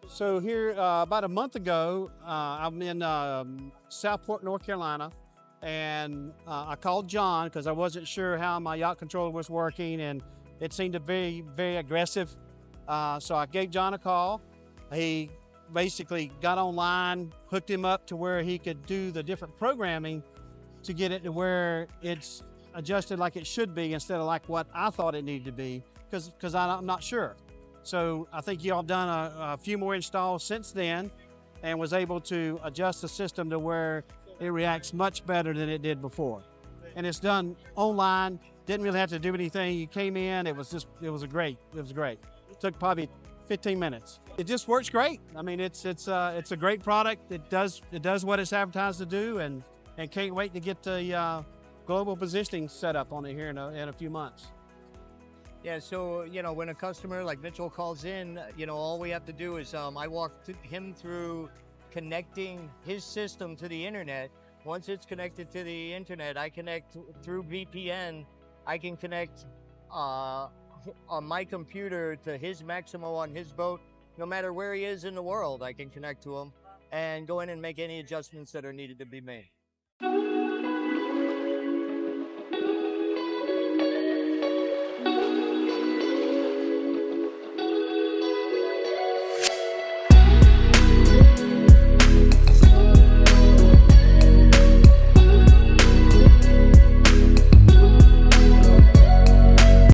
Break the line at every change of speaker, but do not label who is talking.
So here, about a month ago, I'm in Southport, North Carolina, and I called John because I wasn't sure how my yacht controller was working, and it seemed to be very aggressive. So I gave John a call. He basically got online, hooked him up to where he could do the different programming to get it to where it's adjusted like it should be instead of like what I thought it needed to be, because I'm not sure. So I think y'all done a few more installs since then and was able to adjust the system to where it reacts much better than it did before. And it's done online, didn't really have to do anything. You came in, it was great. It took probably 15 minutes. It just works great. I mean, it's a great product. It does what it's advertised to do, and can't wait to get the global positioning set up on it here in a few months.
Yeah, so, when a customer like Mitchell calls in, all we have to do is I walk him through connecting his system to the internet. Once it's connected to the internet, I connect through VPN. I can connect on my computer to his Maximo on his boat. No matter where he is in the world, I can connect to him and go in and make any adjustments that are needed to be made.